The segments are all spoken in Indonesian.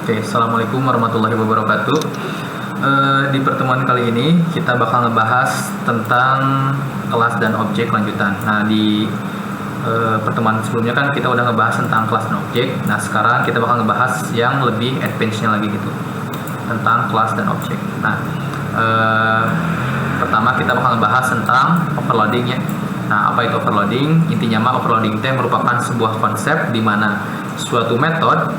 Oke, Assalamualaikum warahmatullahi wabarakatuh. Di pertemuan kali ini kita bakal ngebahas tentang kelas dan objek lanjutan. Nah, di pertemuan sebelumnya kan kita udah ngebahas tentang kelas dan objek. Nah, sekarang kita bakal ngebahas yang lebih advance-nya lagi gitu, tentang kelas dan objek. Nah, pertama kita bakal ngebahas tentang overloading ya. Nah, apa itu overloading? Intinya mah overloading itu merupakan sebuah konsep di mana suatu metode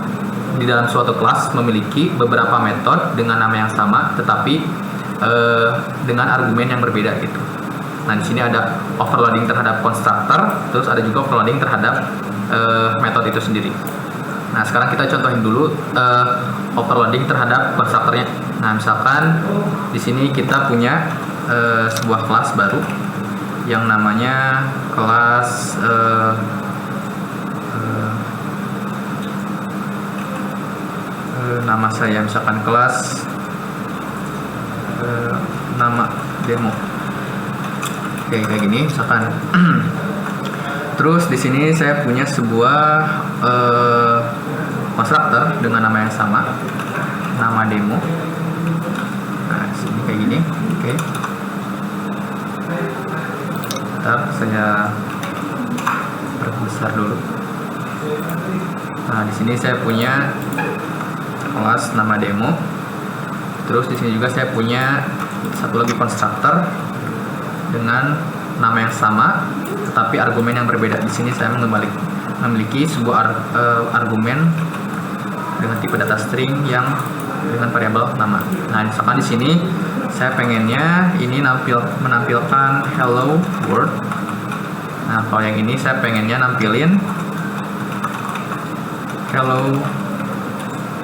di dalam suatu kelas memiliki beberapa metode dengan nama yang sama, tetapi dengan argumen yang berbeda gitu. Nah, di sini ada overloading terhadap constructor, terus ada juga overloading terhadap metode itu sendiri. Nah, sekarang kita contohin dulu overloading terhadap constructornya. Nah, misalkan di sini kita punya sebuah kelas baru yang namanya kelas nama saya misalkan kelas nama demo. Oke, kayak gini misalkan. Terus di sini saya punya sebuah konstruktor dengan nama yang sama, nama demo. Nah, di sini kayak gini. Oke. Bentar, saya perbesar dulu. Nah, di sini saya punya kelas nama demo. Terus di sini juga saya punya satu lagi konstruktor dengan nama yang sama, tetapi argumen yang berbeda. Di sini saya memiliki sebuah argumen dengan tipe data string yang dengan variabel nama. Nah, misalkan di sini saya pengennya ini menampilkan hello world. Nah, kalau yang ini saya pengennya nampilin hello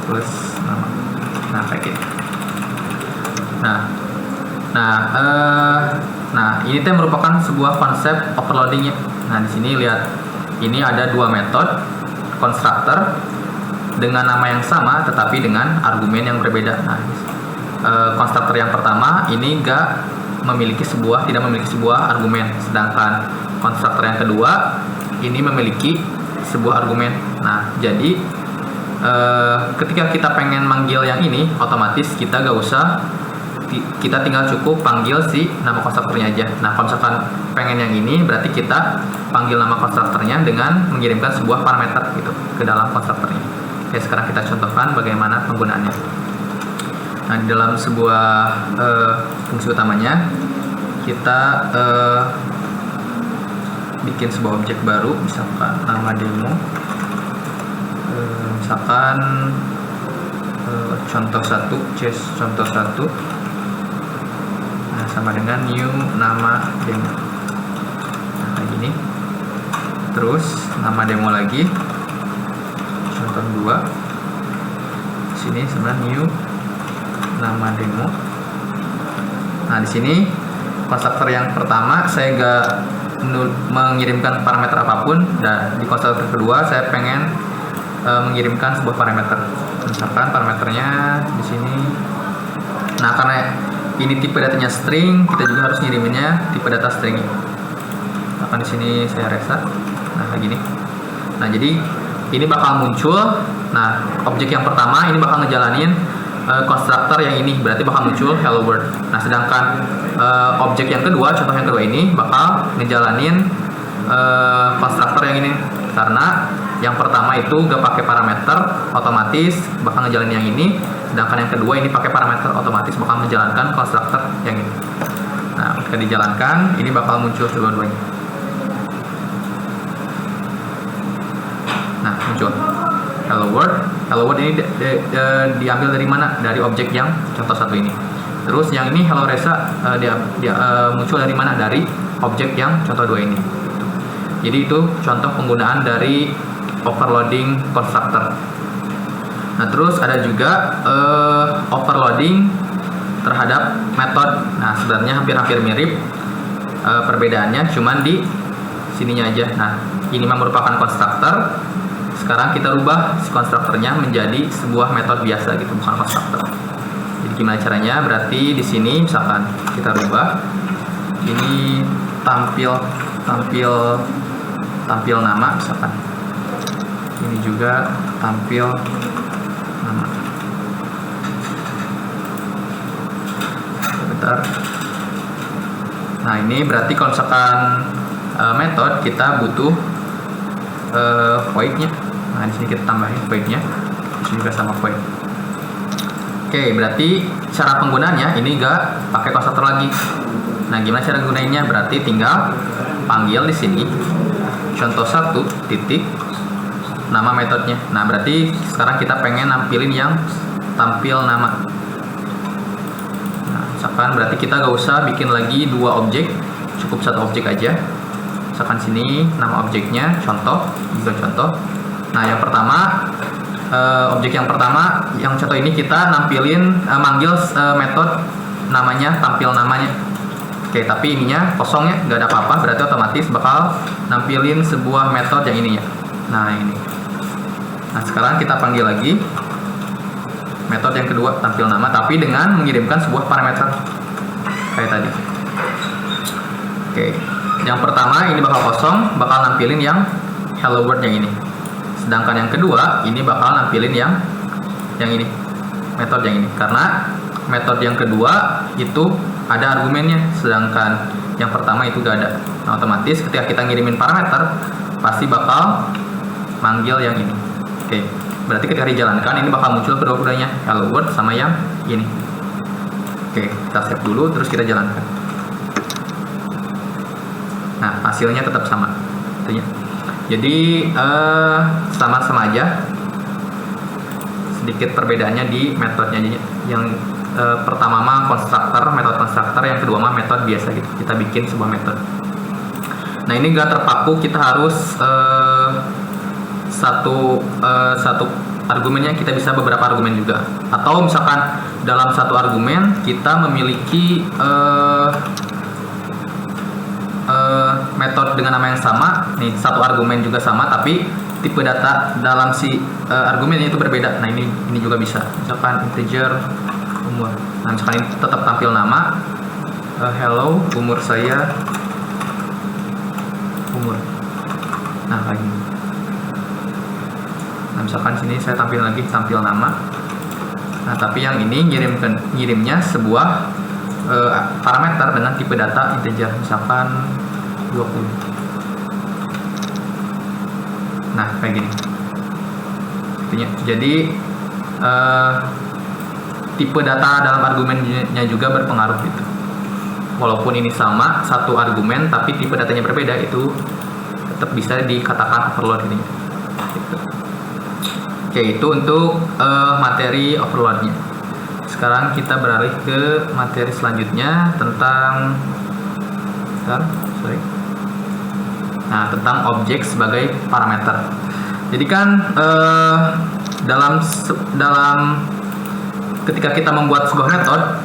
plus nama. Nah, kayak gitu. Nah, ini merupakan sebuah konsep overloading ya. Nah, di sini lihat, ini ada dua metode constructor dengan nama yang sama tetapi dengan argumen yang berbeda. Nah, constructor yang pertama ini tidak memiliki sebuah argumen, sedangkan constructor yang kedua ini memiliki sebuah argumen. Nah, jadi ketika kita pengen manggil yang ini, otomatis kita kita tinggal cukup panggil si nama konstruktornya aja. Nah, kalau misalkan pengen yang ini, berarti kita panggil nama konstruktornya dengan mengirimkan sebuah parameter gitu ke dalam konstruktornya. Oke, sekarang kita contohkan bagaimana penggunaannya. Nah, di dalam sebuah fungsi utamanya, kita bikin sebuah objek baru, misalkan nama demo. Misalkan contoh 1, case contoh 1. Nah, sama dengan new nama demo. Nah, kayak gini. Terus nama demo lagi. Contoh 2. Sini sama new nama demo. Nah, di sini konstruktor yang pertama saya nggak mengirimkan parameter apapun, dan di konstruktor kedua saya pengen mengirimkan sebuah parameter. Misalkan parameternya di sini. Nah, karena ini tipe datanya string, kita juga harus ngiriminnya tipe data string. Misalkan di sini saya reset. Nah, kayak gini. Nah, jadi ini bakal muncul. Nah, objek yang pertama ini bakal ngejalanin konstruktor yang ini, berarti bakal muncul hello world. Nah, sedangkan objek yang kedua, contoh yang kedua ini bakal ngejalanin konstruktor yang ini, karena yang pertama itu gak pakai parameter, otomatis bakal ngejalanin yang ini, sedangkan yang kedua ini pakai parameter, otomatis bakal menjalankan konstruktor yang ini. Nah, ketika dijalankan, ini bakal muncul kedua-duanya. Nah, muncul hello world. Hello world ini diambil dari mana? Dari objek yang contoh 1 ini. Terus yang ini hello Reza muncul dari mana? Dari objek yang contoh 2 ini. Jadi itu contoh penggunaan dari overloading constructor. Nah, terus ada juga overloading terhadap metode. Nah, sebenarnya hampir-hampir mirip, perbedaannya cuman di sininya aja. Nah, ini merupakan constructor. Sekarang kita rubah si konstruktornya menjadi sebuah metode biasa gitu, bukan constructor. Jadi gimana caranya? Berarti di sini misalkan kita rubah ini tampil nama misalkan. Ini juga tampil nama. bentar. Nah, ini berarti kalau misalkan method kita butuh void-nya. Nah, di sini kita tambahin void-nya. Ini juga sama void. Oke, berarti cara penggunaannya ini enggak pakai konstruktor lagi. Nah, gimana cara gunainnya? Berarti tinggal panggil di sini contoh 1 titik nama metodenya. Nah, berarti sekarang kita pengen nampilin yang tampil nama. Nah, misalkan berarti kita gak usah bikin lagi 2 objek, cukup 1 objek aja. Misalkan sini nama objeknya contoh, juga contoh. Nah, yang pertama objek yang pertama, yang contoh ini kita nampilin manggil metode namanya tampil namanya. Oke, tapi ininya kosong ya, nggak ada apa-apa, berarti otomatis bakal nampilin sebuah metode yang ini ya. Nah, ini. Nah, sekarang kita panggil lagi metode yang kedua, tampil nama, tapi dengan mengirimkan sebuah parameter kayak tadi. Oke, yang pertama ini bakal kosong, bakal nampilin yang hello world yang ini. Sedangkan yang kedua ini bakal nampilin yang ini, metode yang ini. Karena metode yang kedua itu ada argumennya, sedangkan yang pertama itu gak ada. Nah, otomatis ketika kita ngirimin parameter pasti bakal manggil yang ini. Oke, berarti ketika dijalankan ini bakal muncul kedua-duanya, hello world sama yang ini. Oke, kita save dulu terus kita jalankan. Nah, hasilnya tetap sama. Jadi sama-sama aja. Sedikit perbedaannya di metodenya. Yang pertama mah konstruktor, metode konstruktor, yang kedua mah metode biasa gitu. Kita bikin sebuah metode. Nah, ini gak terpaku, kita harus satu argumennya kita bisa beberapa argumen juga. Atau misalkan dalam satu argumen kita memiliki metode dengan nama yang sama, nih satu argumen juga sama, tapi tipe data dalam si argumennya itu berbeda. Nah, ini juga bisa. Misalkan integer umur. Nah, misalkan ini tetap tampil nama, hello umur saya umur. Nah, kayak gini. Nah, misalkan sini saya tampil lagi tampil nama. Nah, tapi yang ini ngirimnya sebuah parameter dengan tipe data integer, misalkan 20. Nah, kayak gini. Jadi tipe data dalam argumennya juga berpengaruh gitu. Walaupun ini sama satu argumen tapi tipe datanya berbeda, itu tetap bisa dikatakan overload ini. Gitu. Oke, itu untuk materi overloadnya. Sekarang kita beralih ke materi selanjutnya tentang tentang objek sebagai parameter. Jadi kan dalam ketika kita membuat sebuah metode,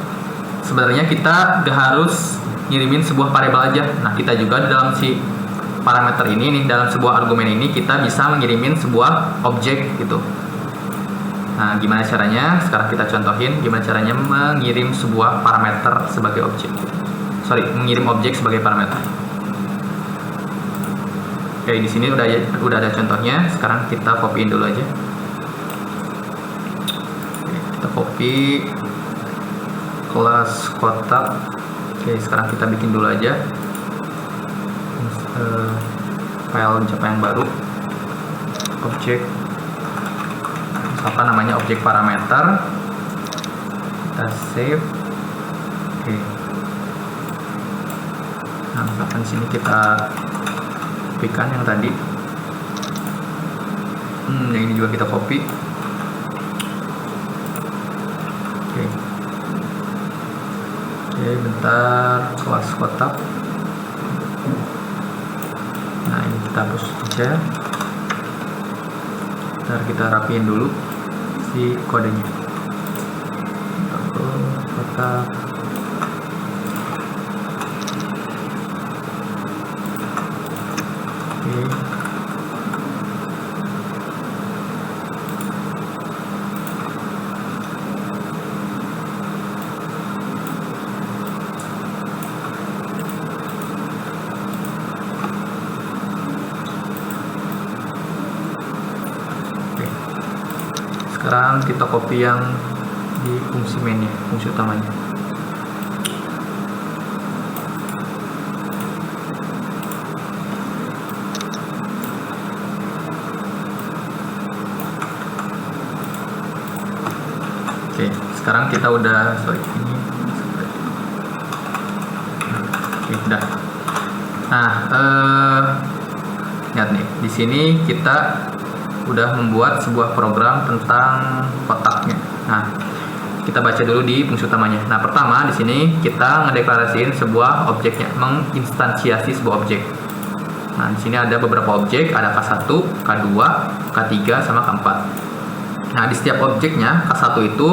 sebenarnya kita gak harus ngirimin sebuah variabel aja. Nah, kita juga dalam si parameter ini nih, dalam sebuah argumen ini kita bisa mengirimin sebuah objek gitu. Nah, gimana caranya? Sekarang kita contohin gimana caranya mengirim sebuah parameter sebagai objek. Mengirim objek sebagai parameter. Oke, di sini udah ada contohnya. Sekarang kita copyin dulu aja. Oke, kita copy kelas kotak. Oke, sekarang kita bikin dulu aja file Java yang baru, objek, misalkan namanya objek parameter. Kita save. Oke. Nah, misalkan sini kita copykan yang tadi. Yang ini juga kita copy. Oke. Oke, bentar, kelas kotak. Nah, ini kita hapus aja. Bentar, kita rapiin dulu si kodenya. Kotak. Oke. Sekarang kita copy yang di fungsi mainnya, fungsi utamanya. sekarang kita udah ini udah. Nah, lihat nih, di sini kita udah membuat sebuah program tentang kotaknya. Nah, kita baca dulu di fungsi utamanya. Nah, pertama di sini kita ngedeklarasiin sebuah objeknya, menginstansiasi sebuah objek. Nah, di sini ada beberapa objek, ada K1, K2, K3, sama K4. Nah, di setiap objeknya, K1 itu,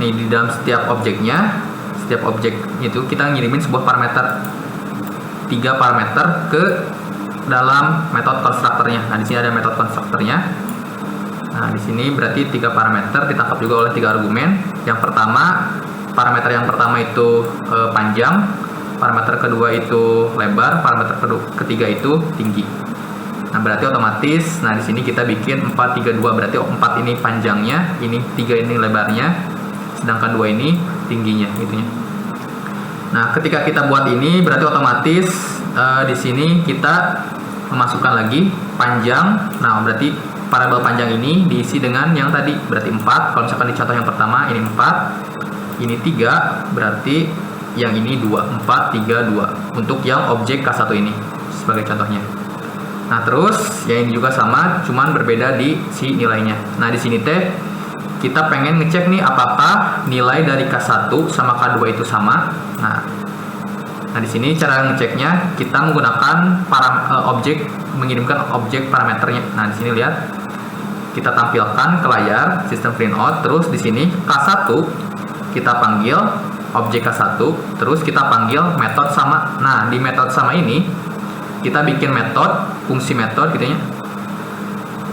nih di dalam setiap objeknya, setiap objek itu kita ngirimin sebuah parameter, 3 parameter ke dalam metode konstruktornya. Nah, di sini ada metode konstruktornya. Nah, di sini berarti 3 parameter ditangkap juga oleh 3 argumen. Yang pertama, parameter yang pertama itu panjang, parameter kedua itu lebar, parameter ketiga itu tinggi. Nah, berarti otomatis, nah di sini kita bikin 4, 3, 2, berarti 4 ini panjangnya, ini 3 ini lebarnya, sedangkan 2 ini tingginya, gitunya. Nah, ketika kita buat ini, berarti otomatis di sini kita memasukkan lagi panjang. Nah, berarti variabel panjang ini diisi dengan yang tadi, berarti 4. Kalau misalkan di contoh yang pertama ini 4, ini 3, berarti yang ini 2, 4, 3, 2 untuk yang objek K1 ini sebagai contohnya. Nah, terus yang ini juga sama, cuman berbeda di si nilainya. Nah, di sini teh kita pengen ngecek nih apakah nilai dari K1 sama K2 itu sama. Nah, di sini cara ngeceknya kita menggunakan objek, mengirimkan objek parameternya. Nah, di sini lihat, kita tampilkan ke layar sistem printout. Terus di sini K1 kita panggil objek K1, terus kita panggil metode sama. Nah, di metode sama ini kita bikin metode, fungsi metode gitu ya,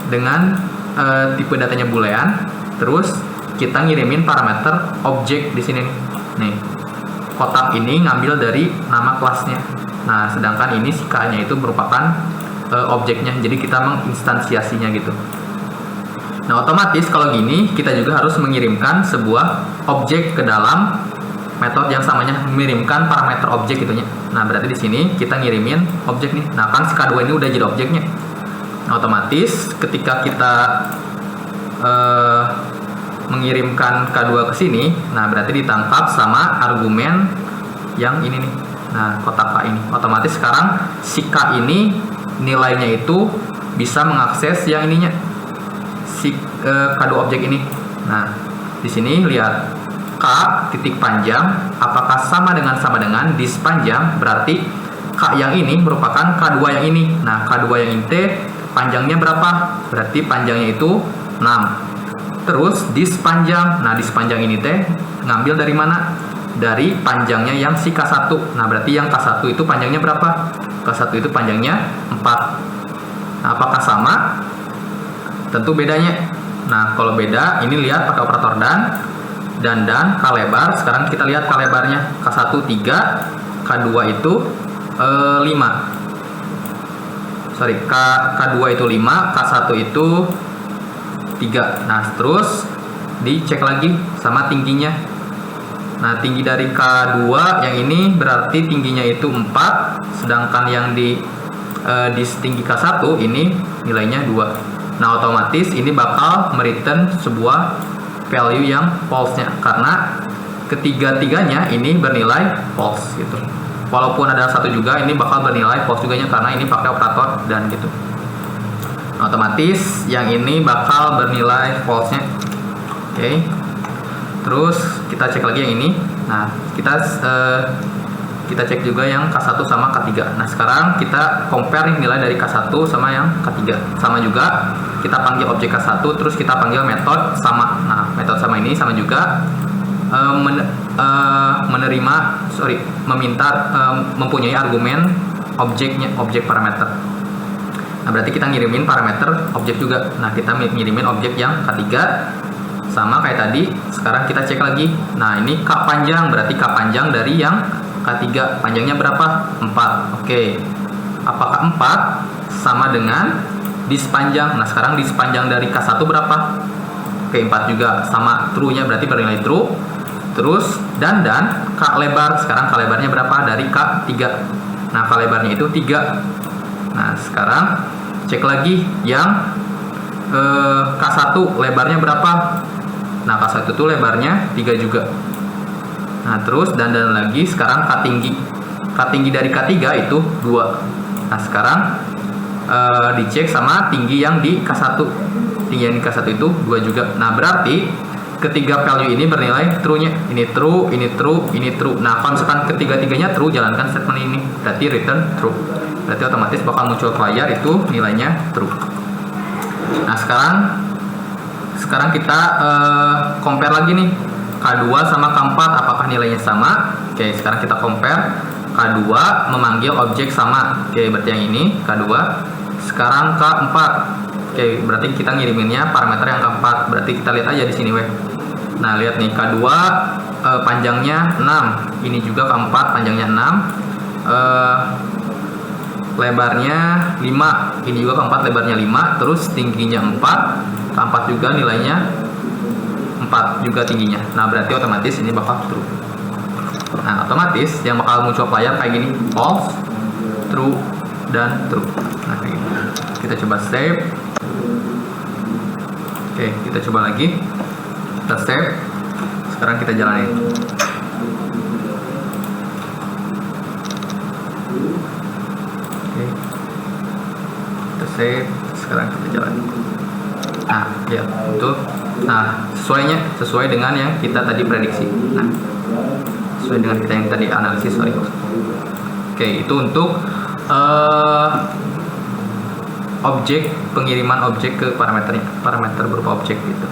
dengan tipe datanya boolean. Terus kita ngirimin parameter objek di sini nih. Kotak ini ngambil dari nama kelasnya. Nah, sedangkan ini si K-nya itu merupakan objeknya. Jadi kita menginstansiasinya gitu. Nah, otomatis kalau gini kita juga harus mengirimkan sebuah objek ke dalam metode yang samanya, mengirimkan parameter objek gitunya. Nah, berarti di sini kita ngirimin objek nih. Nah, kan si K2 ini udah jadi objeknya. Nah, otomatis ketika kita mengirimkan K2 ke sini, nah berarti ditangkap sama argumen yang ini nih. Nah, kotak K ini. Otomatis sekarang si K ini nilainya itu bisa mengakses yang ininya, si K2 objek ini. Nah, di sini lihat K titik panjang apakah sama dengan dis panjang, berarti K yang ini merupakan K2 yang ini. Nah, K2 yang ini panjangnya berapa? Berarti panjangnya itu 6. Terus dis panjang. Nah, dis panjang ini teh ngambil dari mana? Dari panjangnya yang si K1. Nah, berarti yang K1 itu panjangnya berapa? K1 itu panjangnya 4. Nah, apakah sama? Tentu bedanya. Nah, kalau beda, ini lihat pakai operator dan K lebar. Sekarang kita lihat K lebarnya. K1 3, K2 itu 5. Sorry, K2 itu 5, K1 itu 3. Nah, terus dicek lagi sama tingginya. Nah, tinggi dari K2 yang ini berarti tingginya itu 4, sedangkan yang di tinggi K1 ini nilainya 2. Nah, otomatis ini bakal mereturn sebuah value yang false-nya, karena ketiga-tiganya ini bernilai false gitu. Walaupun ada satu juga, ini bakal bernilai false juga karena ini pakai operator dan gitu. Otomatis yang ini bakal bernilai false-nya. Oke. Terus kita cek lagi yang ini. Nah, kita cek juga yang K1 sama K3. Nah, sekarang kita compare nih nilai dari K1 sama yang K3. Sama juga, kita panggil objek K1, terus kita panggil metode sama. Nah, metode sama ini sama juga mempunyai argumen objeknya, objek parameter. Nah, berarti kita ngirimin parameter objek juga. Nah, kita ngirimin objek yang K3 sama kayak tadi. Sekarang kita cek lagi. Nah, ini K panjang, berarti K panjang dari yang K3. Panjangnya berapa? 4. Oke. Apakah 4 sama dengan dis panjang? Nah, sekarang dis panjang dari K1 berapa? Oke, 4 juga. Sama true-nya, berarti bernilai true. Terus dan K lebar. Sekarang K lebarnya berapa? Dari K3. Nah, K lebarnya itu 3. Nah, sekarang cek lagi yang K1 lebarnya berapa? Nah, K1 itu lebarnya 3 juga. Nah, terus dandan lagi, sekarang K tinggi. K tinggi dari K3 itu 2. Nah, sekarang dicek sama tinggi yang di K1. Tinggi yang di K1 itu 2 juga. Nah, berarti ketiga value ini bernilai true-nya. Ini true, ini true, ini true. Nah, kalau misalkan ketiga-tiganya true, jalankan statement ini. Berarti return true. Berarti otomatis bakal muncul ke layar itu nilainya true. Nah, sekarang kita compare lagi nih. K2 sama K4 apakah nilainya sama? Oke, sekarang kita compare. K2 memanggil objek sama. Oke, berarti yang ini K2. Sekarang K4. Oke, berarti kita ngiriminnya parameter yang K4. Berarti kita lihat aja di sini, weh. Nah, lihat nih, K2 panjangnya 6. Ini juga K4 panjangnya 6. Lebarnya 5. Ini juga K4 lebarnya 5. Terus tingginya 4. K4 juga nilainya 4 juga tingginya. Nah, berarti otomatis ini bakal true. Nah, otomatis yang bakal muncul ke layar kayak gini, false, true, dan true. Nah, kayak gini. Kita coba save. Oke, kita coba lagi. Kita save. Sekarang kita jalanin. Oke. Kita save. Sekarang kita jalanin. Nah, lihat itu. Nah, sesuai dengan yang kita tadi prediksi. Nah, sesuai dengan kita yang tadi analisis, sorry. Oke, itu untuk objek, pengiriman objek ke parameter berupa objek gitu.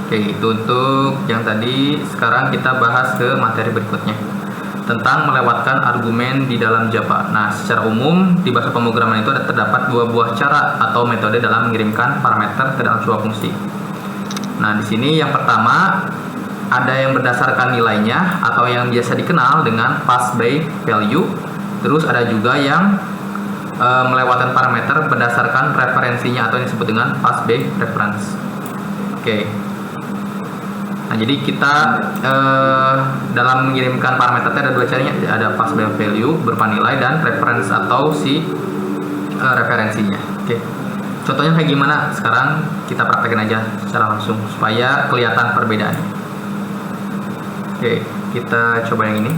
Oke, itu untuk yang tadi. Sekarang kita bahas ke materi berikutnya tentang melewatkan argumen di dalam Java. Nah, secara umum di bahasa pemrograman itu terdapat 2 buah cara atau metode dalam mengirimkan parameter ke dalam sebuah fungsi. Nah, di sini yang pertama ada yang berdasarkan nilainya atau yang biasa dikenal dengan pass by value. Terus ada juga yang melewatkan parameter berdasarkan referensinya atau yang disebut dengan pass by reference. Oke. Nah, jadi kita dalam mengirimkan parameter ada 2 caranya, ada pass by value berupa nilai dan reference atau si referensinya. Oke. Contohnya kayak gimana? Sekarang kita praktekin aja secara langsung supaya kelihatan perbedaannya. Oke, kita coba yang ini.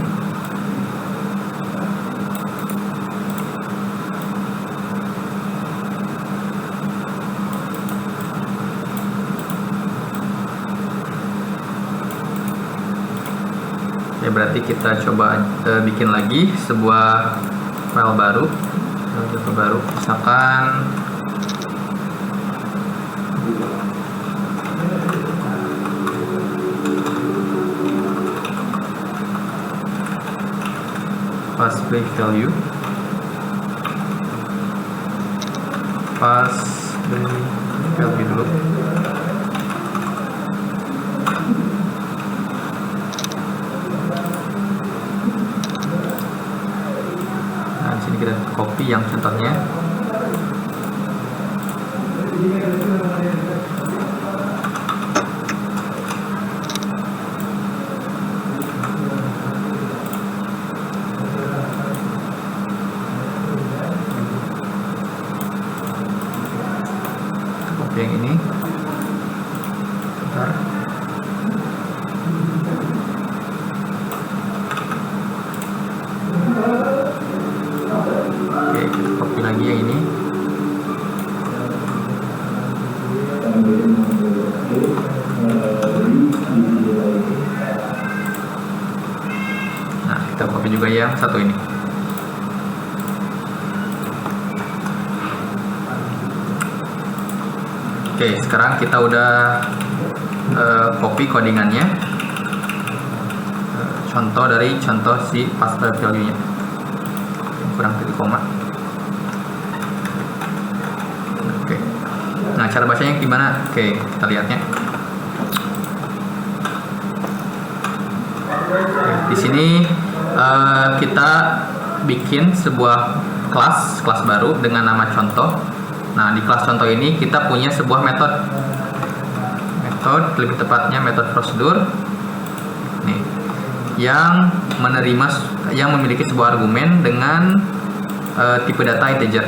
Ya, berarti kita coba bikin lagi sebuah file baru, misalkan pass by value, pass by value dulu. Nah, di sini kita copy yang contohnya. Yang ini, bentar. Oke, kita copy lagi yang ini. Nah, kita copy juga yang satu ini. Oke, sekarang kita udah copy codingannya. Contoh dari contoh si pass by value-nya. Kurang titik koma. Oke. Nah, cara bacanya gimana? Oke, kita lihatnya. Di sini kita bikin sebuah kelas baru dengan nama contoh. Nah, di kelas contoh ini kita punya sebuah metode, lebih tepatnya metode prosedur nih, yang memiliki sebuah argumen dengan tipe data integer.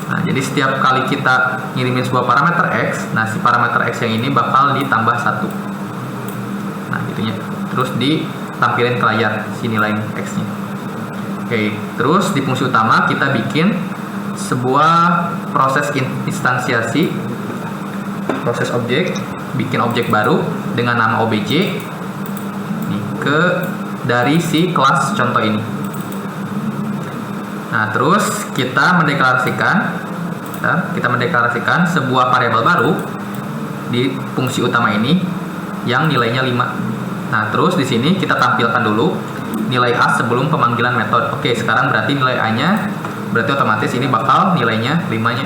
Nah, jadi setiap kali kita ngirimin sebuah parameter x, nah si parameter x yang ini bakal ditambah 1. Nah, gitunya. Terus ditampilin ke layar si nilai X-nya. Oke, terus di fungsi utama kita bikin sebuah proses instansiasi, proses objek, bikin objek baru dengan nama obj nih, dari si kelas contoh ini. Nah, terus kita mendeklarasikan sebuah variabel baru di fungsi utama ini yang nilainya 5. Nah, terus di sini kita tampilkan dulu nilai A sebelum pemanggilan metode. Oke, sekarang berarti nilai A-nya berarti otomatis ini bakal nilainya 5-nya.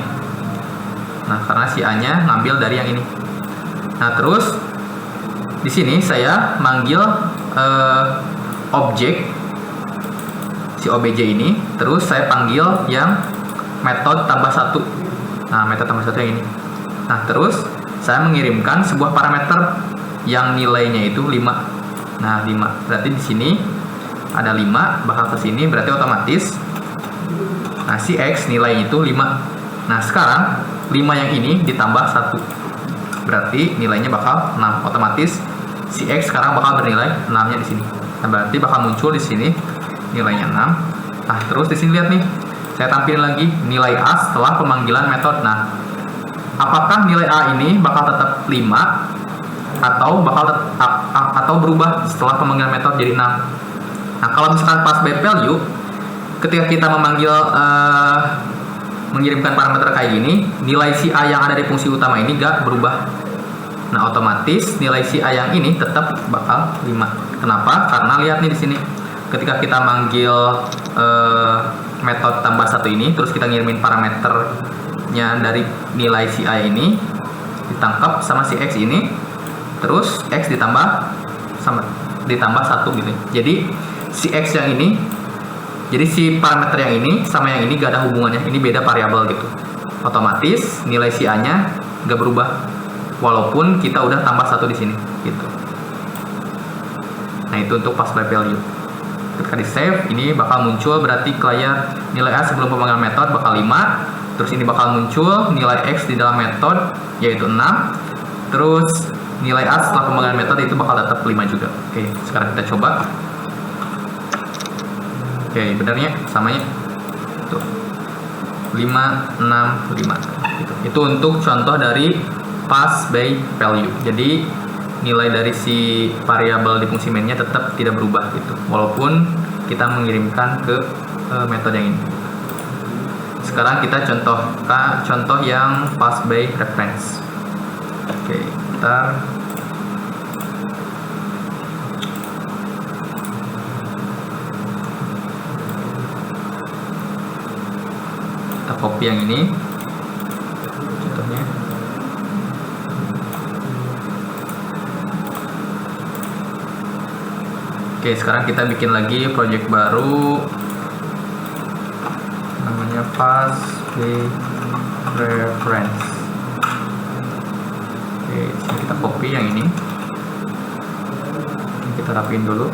Nah, karena si A-nya ngambil dari yang ini. Nah, terus di sini saya manggil objek si obj ini, terus saya panggil yang metode tambah 1. Nah, metode tambah 1 yang ini. Nah, terus saya mengirimkan sebuah parameter yang nilainya itu 5. Nah, 5. Berarti di sini ada 5 bakal ke sini, berarti otomatis nah si X nilainya itu 5. Nah, sekarang 5 yang ini ditambah 1. Berarti nilainya bakal 6. Otomatis si X sekarang bakal bernilai 6-nya di sini. Nah, berarti bakal muncul di sini nilainya 6. Nah, terus di sini lihat nih. Saya tampilin lagi nilai A setelah pemanggilan metode. Nah, apakah nilai A ini bakal tetap 5 atau berubah setelah pemanggilan metode jadi 6? Nah, kalau misalkan pass by value, ketika kita mengirimkan parameter kayak gini, nilai si A yang ada di fungsi utama ini gak berubah. Nah, otomatis nilai si A yang ini tetap bakal 5. Kenapa? Karena lihat nih di sini. Ketika kita manggil metode tambah 1 ini, terus kita ngirimin parameternya dari nilai si A ini, ditangkap sama si X ini, terus X ditambah 1 gitu. Jadi si X yang ini, jadi si parameter yang ini sama yang ini gak ada hubungannya, ini beda variabel gitu. Otomatis nilai si A-nya gak berubah walaupun kita udah tambah 1 di sini gitu. Nah, itu untuk pass by value. Ketika di save, ini bakal muncul berarti ke layar nilai A sebelum pemanggilan metode bakal 5. Terus ini bakal muncul nilai X di dalam metode yaitu 6. Terus nilai A setelah pemanggilan metode itu bakal tetap 5 juga. Oke, sekarang kita coba. Oke, benarnya samanya tuh 5, 6, 5 gitu. Itu untuk contoh dari pass by value. Jadi nilai dari si variabel di fungsi main-nya tetap tidak berubah gitu, walaupun kita mengirimkan ke metode yang ini. Sekarang kita contoh yang pass by reference. Oke, kita copy yang ini contohnya. Oke, sekarang kita bikin lagi project baru namanya pass by reference. Oke, sini kita copy yang ini, kita rapiin dulu.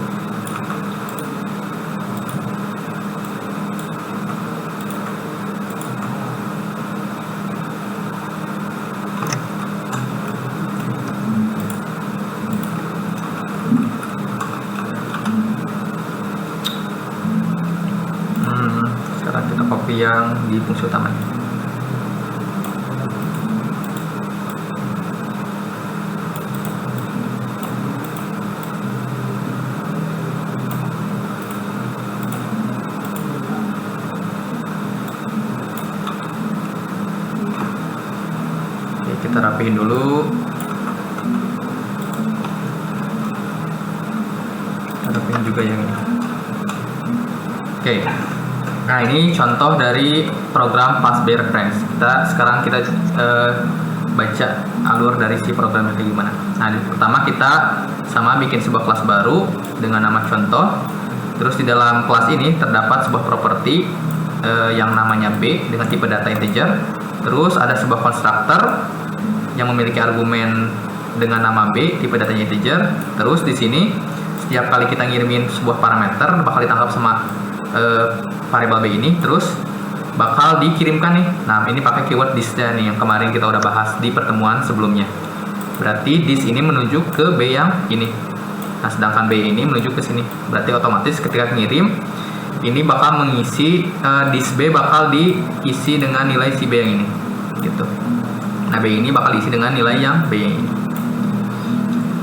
Sekarang kita copy yang di fungsi utamanya. Oke, kita rapihin dulu. Kita rapihin juga yang ini. Oke. Nah, ini contoh dari program pass by reference. Sekarang kita baca alur dari si programnya kayak gimana. Nah, pertama kita bikin sebuah kelas baru dengan nama contoh. Terus di dalam kelas ini terdapat sebuah properti yang namanya B dengan tipe data integer. Terus ada sebuah konstruktor yang memiliki argumen dengan nama B, tipe datanya integer. Terus di sini setiap kali kita ngirimin sebuah parameter bakal ditangkap sama variabel B ini, terus bakal dikirimkan nih. Nah, ini pakai keyword this-nya nih yang kemarin kita udah bahas di pertemuan sebelumnya. Berarti this ini menuju ke B yang ini. Nah, sedangkan B ini menuju ke sini. Berarti otomatis ketika ngirim ini bakal mengisi disk B bakal diisi dengan nilai si B yang ini, gitu. Nah, B ini bakal diisi dengan nilai yang B yang ini.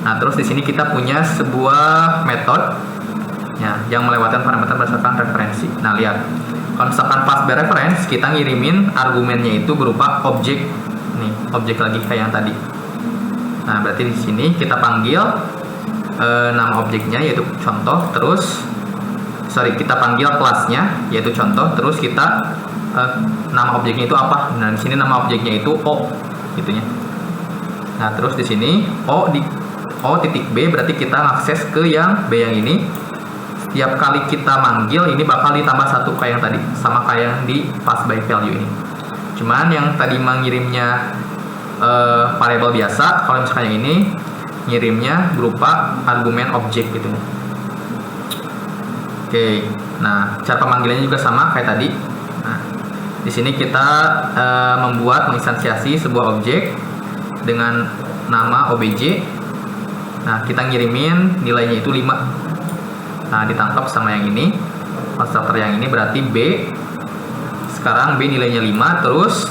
Nah, terus di sini kita punya sebuah metode ya, yang melewatkan parameter berdasarkan referensi. Nah, lihat. Kalau misalkan pas reference, kita ngirimin argumennya itu berupa objek. Nih, objek lagi kayak yang tadi. Nah, berarti di sini kita panggil nama objeknya yaitu contoh, terus kita panggil kelasnya yaitu contoh, terus kita nama objeknya itu apa? Nah, di sini nama objeknya itu O, gitunya. Nah, terus di sini O titik B berarti kita akses ke yang B yang ini. Setiap kali kita manggil ini bakal ditambah satu kayak yang tadi, sama kayak yang di pass by value ini. Cuman yang tadi mengirimnya variabel biasa, kalau misalkan yang ini ngirimnya berupa argumen objek gitu. Oke, nah cara pemanggilannya juga sama kayak tadi. Nah, di sini kita menginstansiasi sebuah objek dengan nama obj. Nah, kita ngirimin nilainya itu 5. Nah, ditangkap sama yang ini, konstruktor yang ini berarti B. Sekarang B nilainya 5, terus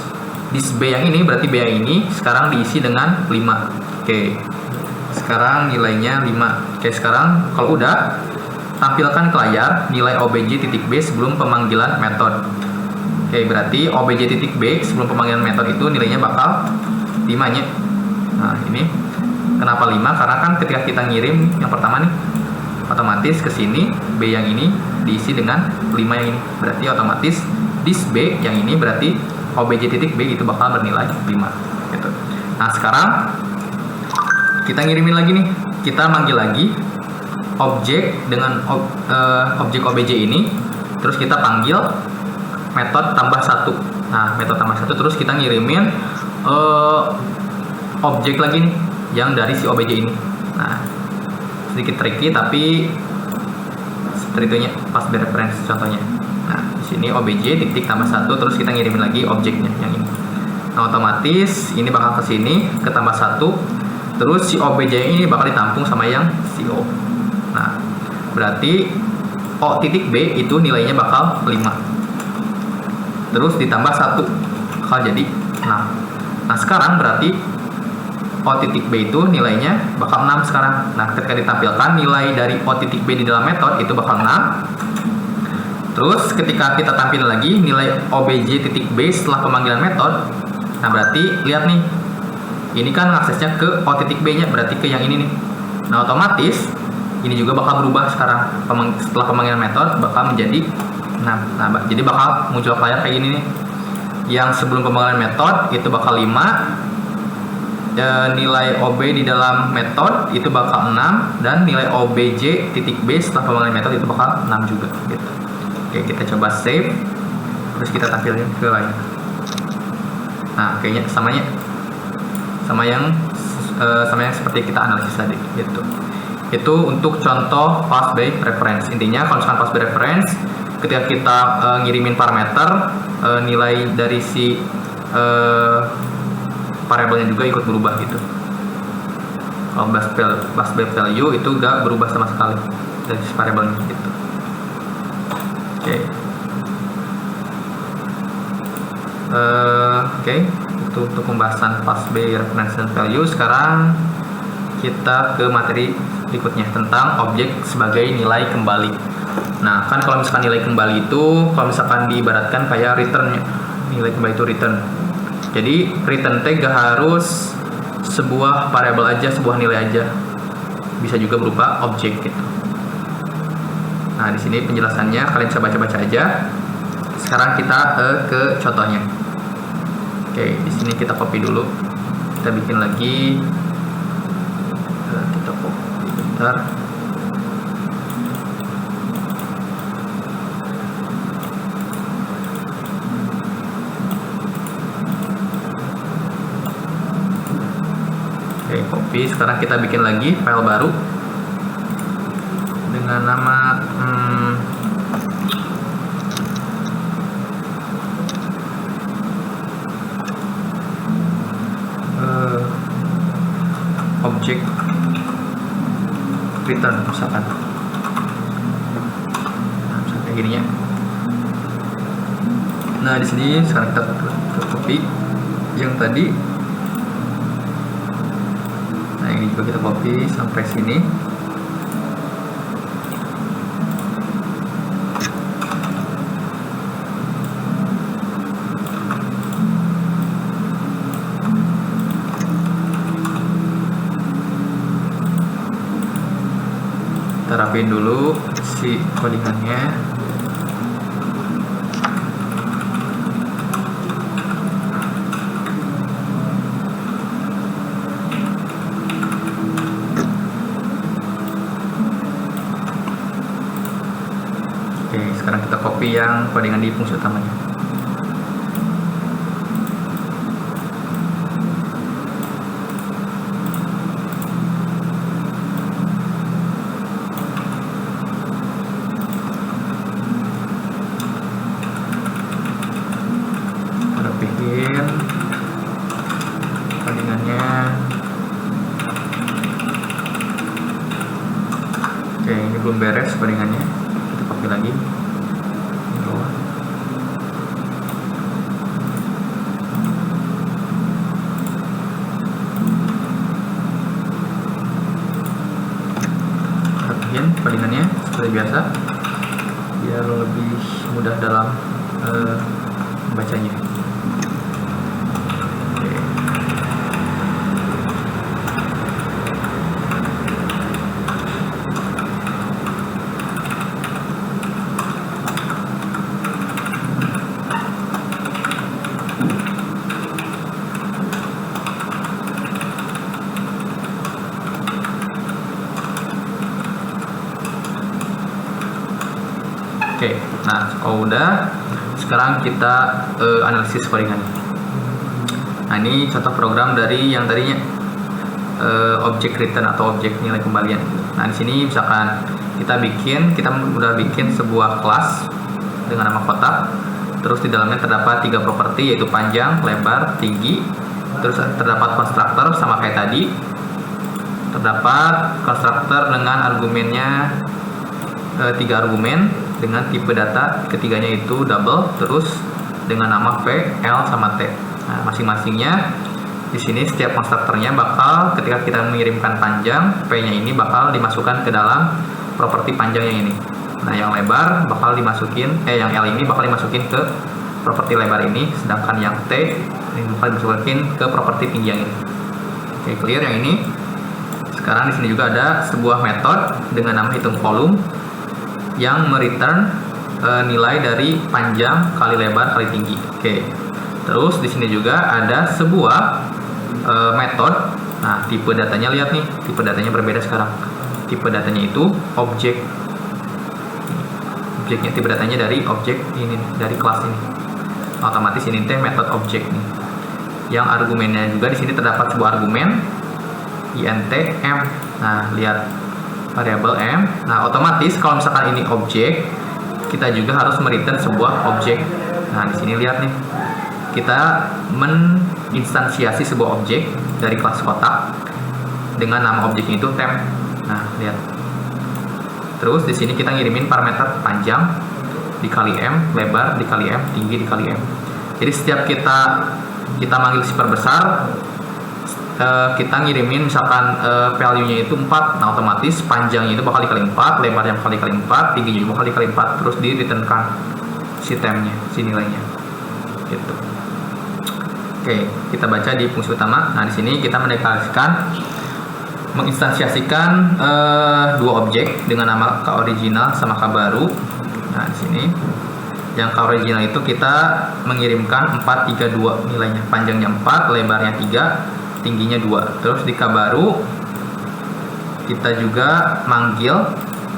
disk B yang ini berarti B yang ini sekarang diisi dengan 5. Oke, sekarang nilainya 5. Oke, sekarang kalau udah, tampilkan ke layar nilai obj.b sebelum pemanggilan metode. Oke, berarti obj.b sebelum pemanggilan metode itu nilainya bakal 5-nya. Nah, ini kenapa 5? Karena kan ketika kita ngirim yang pertama nih, otomatis ke sini B yang ini diisi dengan 5 yang ini. Berarti otomatis disk B yang ini berarti obj.b itu bakal bernilai 5 gitu. Nah, sekarang kita ngirimin lagi nih. Kita manggil lagi objek dengan objek obj ini, terus kita panggil metode tambah 1. Nah, metode tambah 1 terus kita ngirimin objek lagi nih yang dari si obj ini. Nah, sedikit tricky tapi seperti itunya pas reference contohnya. Nah, di sini obj titik tambah 1 terus kita ngirimin lagi objeknya yang ini. Nah, otomatis ini bakal ke sini ke tambah 1 terus si obj ini bakal ditampung sama yang si O. Nah, berarti O titik B itu nilainya bakal 5 terus ditambah 1 bakal jadi 6. Nah, sekarang berarti O titik B itu nilainya bakal 6 sekarang. Nah, ketika ditampilkan nilai dari O titik B di dalam metode itu bakal 6. Terus ketika kita tampilkan lagi nilai obj titik B setelah pemanggilan metode, nah berarti lihat nih, ini kan aksesnya ke O titik B nya, berarti ke yang ini nih. Nah, otomatis ini juga bakal berubah sekarang setelah pemanggilan metode bakal menjadi 6. Nah, jadi bakal muncul layar kayak gini nih. Yang sebelum pemanggilan metode itu bakal 5. Nilai OB di dalam metode itu bakal 6 dan nilai OBJ titik B setelah pemanggilan metode itu bakal 6 juga gitu. Oke, kita coba save terus kita tampilin ke layar. Nah, kayaknya sama yang seperti kita analisis tadi gitu. Itu untuk contoh pass by reference. Intinya kalau misalkan pass by reference, ketika kita ngirimin parameter, nilai dari si variabelnya juga ikut berubah gitu. Kalau pass by value itu gak berubah sama sekali dari variabelnya gitu. Oke, itu untuk pembahasan pass by reference dan value. Sekarang kita ke materi berikutnya tentang objek sebagai nilai kembali. Nah, kan kalau misalkan nilai kembali itu kalau misalkan diibaratkan kayak return-nya. Nilai kembali itu return. Jadi return tag gak harus sebuah variabel aja, sebuah nilai aja. Bisa juga berupa objek gitu. Nah, di sini penjelasannya kalian bisa baca-baca aja. Sekarang kita ke contohnya. Oke, di sini kita copy dulu. Kita bikin lagi. Kita copy bentar. Oke, copy. Sekarang kita bikin lagi file baru dengan nama objek return misalkan. Nah, misalkan kayak gini ya. Nah, di sini sekarang kita copy yang tadi. Nah, ini juga kita copy sampai sini. Kita rapiin dulu si codingannya. Oke, sekarang kita copy yang codingan di fungsi utamanya. Rapiin codingannya. Oke, ini belum beres codingannya. Kita copy lagi. Codingannya seperti biasa biar lebih mudah dalam membacanya. Oke, nah kalau udah, sekarang kita analisis codingan. Nah, ini contoh program dari yang tadinya objek return atau objek nilai kembalian. Nah, di sini misalkan kita udah bikin sebuah kelas dengan nama kotak. Terus di dalamnya terdapat 3 properti, yaitu panjang, lebar, tinggi. Terus terdapat konstruktor sama kayak tadi. Terdapat konstruktor dengan argumennya 3 argumen dengan tipe data ketiganya itu double, terus dengan nama V, L, sama T. Nah, masing-masingnya di sini setiap konstruktornya bakal ketika kita mengirimkan panjang, V-nya ini bakal dimasukkan ke dalam properti panjangnya ini. Nah, yang lebar bakal dimasukin, yang L ini bakal dimasukin ke properti lebar ini, sedangkan yang T ini bakal dimasukin ke properti tinggi yang ini. Oke, clear yang ini. Sekarang di sini juga ada sebuah metode dengan nama hitung volume yang mereturn nilai dari panjang kali lebar kali tinggi. Oke. Terus di sini juga ada sebuah metode. Nah, tipe datanya lihat nih, tipe datanya berbeda sekarang. Tipe datanya itu objek. Objeknya tipe datanya dari objek ini, dari kelas ini. Otomatis ini teh metode objek nih. Yang argumennya juga di sini terdapat sebuah argumen int m. Nah, lihat variabel m. Nah, otomatis kalau misalkan ini objek, kita juga harus mereturn sebuah objek. Nah, di sini lihat nih, kita meninstansiasi sebuah objek dari kelas kotak dengan nama objeknya itu temp. Nah, lihat. Terus di sini kita ngirimin parameter panjang dikali m, lebar dikali m, tinggi dikali m. Jadi setiap kita manggil si perbesar, kita ngirimin misalkan value-nya itu 4, nah otomatis panjangnya itu bakal dikali 4, lebarnya bakal dikali 4, tingginya juga bakal dikali 4, terus di return-kan si temp-nya, si nilainya. Gitu. Oke, kita baca di fungsi utama. Nah, di sini kita menginstansiasikan 2 objek dengan nama k-original sama k-baru. Nah, di sini yang k-original itu kita mengirimkan 4, 3, 2 nilainya, panjangnya 4, lebarnya 3, tingginya 2. Terus di k-baru kita juga manggil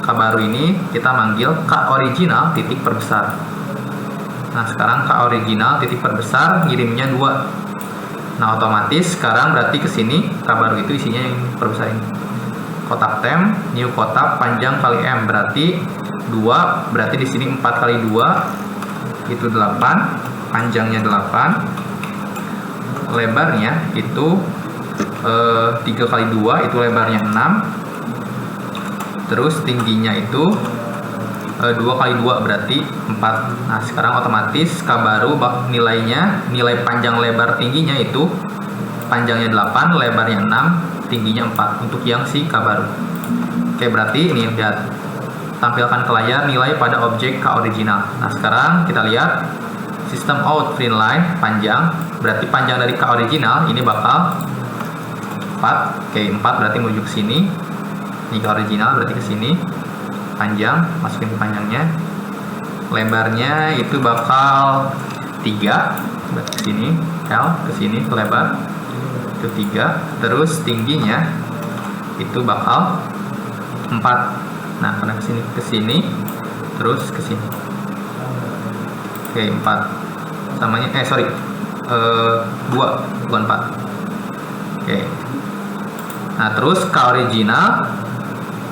k-baru ini, kita manggil k-original titik perbesar. Nah, sekarang k-original titik perbesar ngirimnya 2. Nah, otomatis sekarang berarti ke sini k-baru itu isinya yang perbesar ini. Kotak temp, new kotak panjang kali m berarti 2, berarti di sini 4 kali 2 itu 8, panjangnya 8. Lebarnya itu 3 kali 2 itu lebarnya 6, terus tingginya itu 2 kali 2 berarti 4. Nah sekarang otomatis K baru nilai panjang lebar tingginya itu panjangnya 8, lebarnya 6, tingginya 4 untuk yang si K baru. Oke, berarti ini lihat, tampilkan ke layar nilai pada objek K original. Nah sekarang kita lihat sistem out print line panjang, berarti panjang dari K original ini bakal 4. Oke, 4 berarti menuju ke sini. Ini K original berarti ke sini. Panjang, masukin ke panjangnya. Lebarnya itu bakal 3, berarti ke sini. L ke sini ke lebar itu 3. Terus tingginya itu bakal 4. Nah, karena ke sini terus ke sini. Oke, 4. Samanya 2 bukan 4. Oke. Nah, terus K original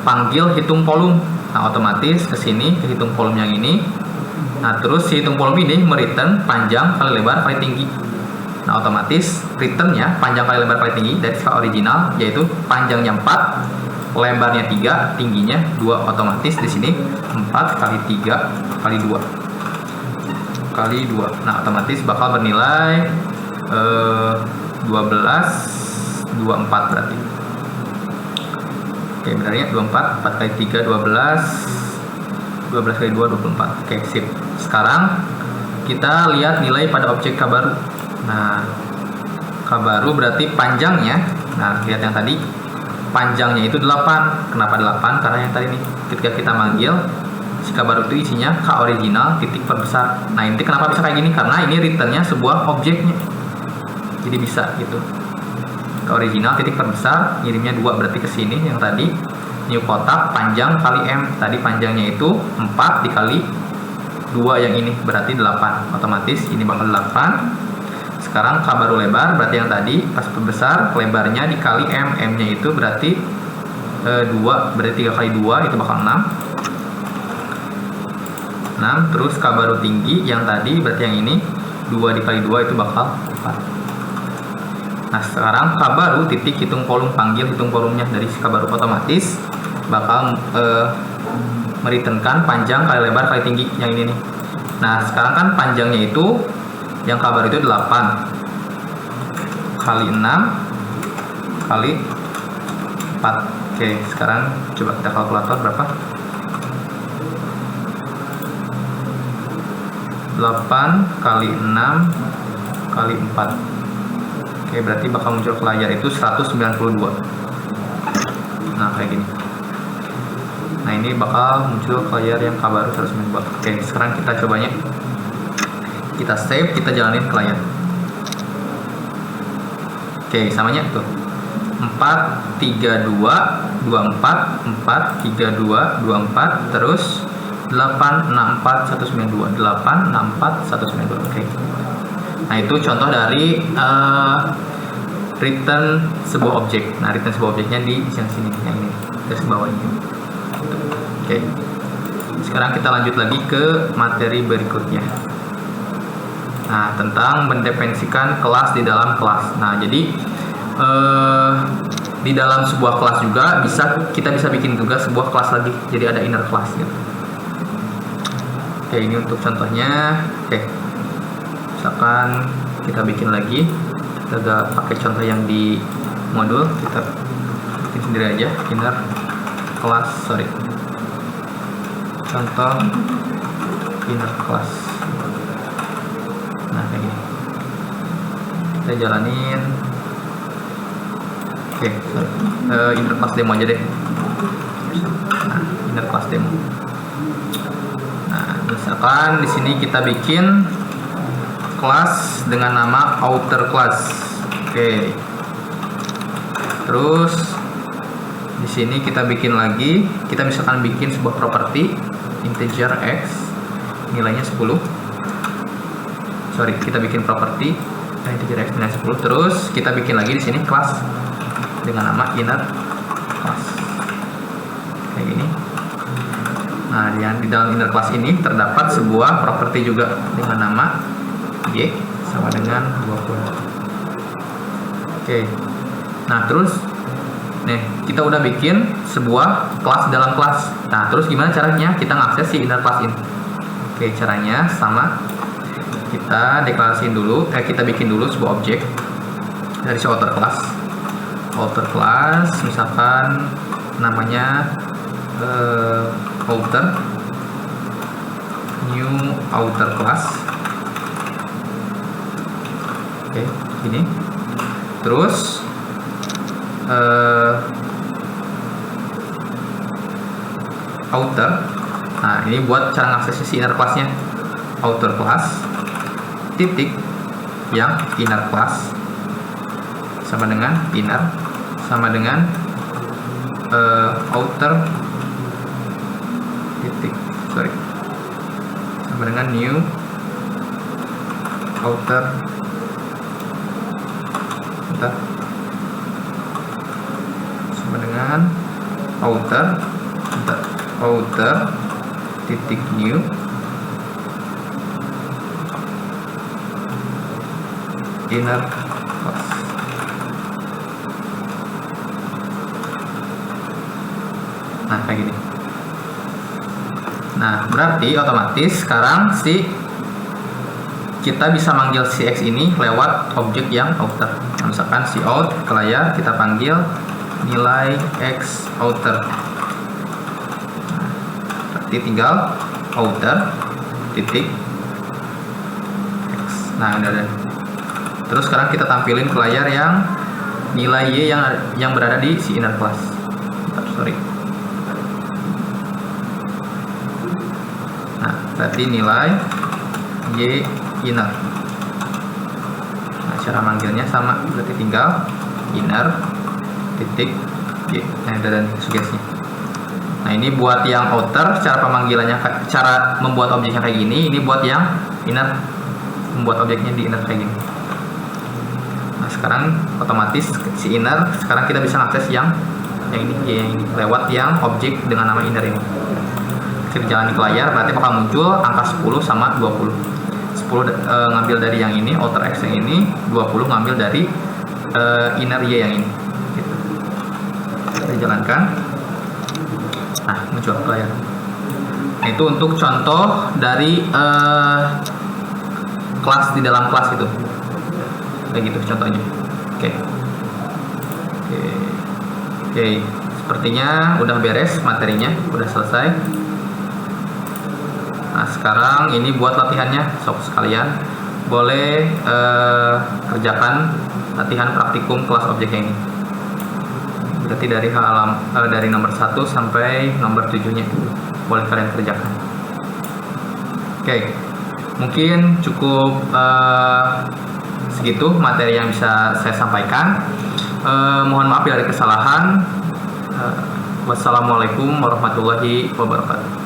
panggil hitung volume. Nah, otomatis ke sini ke hitung volume yang ini. Nah, terus si hitung volume ini mereturn panjang kali lebar kali tinggi. Nah, otomatis returnnya panjang kali lebar kali tinggi dari K original yaitu panjangnya 4, lebarnya 3, tingginya 2. Otomatis di sini 4 kali 3 kali 2 kali 2. Nah, otomatis bakal bernilai 12, 24 berarti. Oke, benarnya 24, 4 kali 3, 12 kali 2, 24. Oke, sip. Sekarang kita lihat nilai pada objek K baru. Nah, K baru berarti panjangnya, nah lihat yang tadi, panjangnya itu 8. Kenapa 8? Karena yang tadi nih, ketika kita manggil, si K baru itu isinya K original titik perbesar. Nah, ini kenapa bisa kayak gini? Karena ini returnnya sebuah objeknya. Jadi bisa gitu. Ke original titik perbesar, ngirimnya 2 berarti ke sini yang tadi. New kotak panjang kali M. Tadi panjangnya itu 4 dikali 2 yang ini berarti 8. Otomatis ini bakal 8. Sekarang K baru lebar berarti yang tadi pas perbesar lebarnya dikali M. M-nya itu berarti 2 berarti 3 kali 2 itu bakal 6. Terus K baru tinggi yang tadi berarti yang ini 2 dikali 2 itu bakal 4. Nah sekarang K baru titik hitung volume, panggil hitung volumenya dari si K baru, otomatis bakal mereturnkan panjang kali lebar kali tinggi yang ini nih. Nah sekarang kan panjangnya itu yang K baru itu 8 kali 6 kali 4. Oke, sekarang coba kita kalkulator berapa. 8 kali 6 kali 4. Oke, berarti bakal muncul ke layar itu 192. Nah, kayak gini. Nah, ini bakal muncul ke layar yang K baru 192. Oke, sekarang kita cobanya. Kita save, kita jalanin ke layar. Oke, samanya tuh. 4, 3, 2, 24, 4, 3, 2, 24, terus 8, 6, 4, 192. 8, 6, 4, 192. Oke. Nah, itu contoh dari return sebuah objek. Nah, return sebuah objeknya di yang sini, yang ini, garis bawah ini. Oke. Sekarang kita lanjut lagi ke materi berikutnya. Nah, tentang mendefinisikan kelas di dalam kelas. Nah, jadi di dalam sebuah kelas juga kita bisa bikin juga sebuah kelas lagi. Jadi ada inner class gitu. Oke, ini untuk contohnya. Oke. Misalkan kita bikin lagi, kita gak pakai contoh yang di modul, kita bikin sendiri aja inner class, contoh inner class. Nah kayak gini kita jalanin. Oke, inner class demo aja deh. Nah, inner class demo. Nah, misalkan di sini kita bikin kelas dengan nama outer class. Oke. Terus di sini kita bikin lagi, kita misalkan bikin sebuah properti integer x nilainya 10. Kita bikin properti integer x nilainya 10. Terus kita bikin lagi di sini kelas dengan nama inner class. Kayak gini. Nah, yang di dalam inner class ini terdapat sebuah properti juga dengan nama Y sama dengan 20. Oke. Nah, terus Nih, kita udah bikin sebuah kelas dalam kelas. Nah, terus gimana caranya kita ngakses si inner class ini? Oke, caranya sama. Kita deklarasiin dulu, kita bikin dulu sebuah objek dari si outer class. Outer class, misalkan namanya outer, new outer class. Oke, ini. Terus outer. Nah, ini buat cara ngakses si inner class-nya. Outer class titik yang inner class sama dengan inner sama dengan outer titik sama dengan new outer sama dengan outer titik new inner class. Nah, kayak gini. Nah, berarti otomatis sekarang kita bisa manggil si X ini lewat objek yang outer. Nah, misalkan si out ke layar kita panggil nilai X outer. Nah, berarti tinggal outer titik X. Nah, udah ada. Terus sekarang kita tampilin ke layar yang nilai Y yang berada di si inner class. Nah, berarti nilai Y inner. Nah, cara manggilnya sama, berarti tinggal inner titik Y. Nah, dan sugesnya. Nah, ini buat yang outer, cara pemanggilannya, cara membuat objeknya kayak gini. Ini buat yang inner, membuat objeknya di inner kayak gini. Nah, sekarang otomatis si inner, sekarang kita bisa akses yang ini lewat yang objek dengan nama inner ini. Kita jalan ke layar, berarti bakal muncul angka 10 sama 20. 10 ngambil dari yang ini, outer X yang ini, 20 ngambil dari inner Y yang ini. Gitu. Kita jalankan. Nah, muncul ke layar. Nah, itu untuk contoh dari kelas di dalam kelas itu. Kayak gitu contohnya. Oke. Sepertinya udah beres materinya, udah selesai. Nah, sekarang ini buat latihannya, sob sekalian boleh kerjakan latihan praktikum kelas objek ini. Berarti dari dari nomor 1 sampai nomor 7-nya boleh kalian kerjakan. Oke. Mungkin cukup segitu materi yang bisa saya sampaikan. Mohon maaf bila ada kesalahan. Wassalamualaikum warahmatullahi wabarakatuh.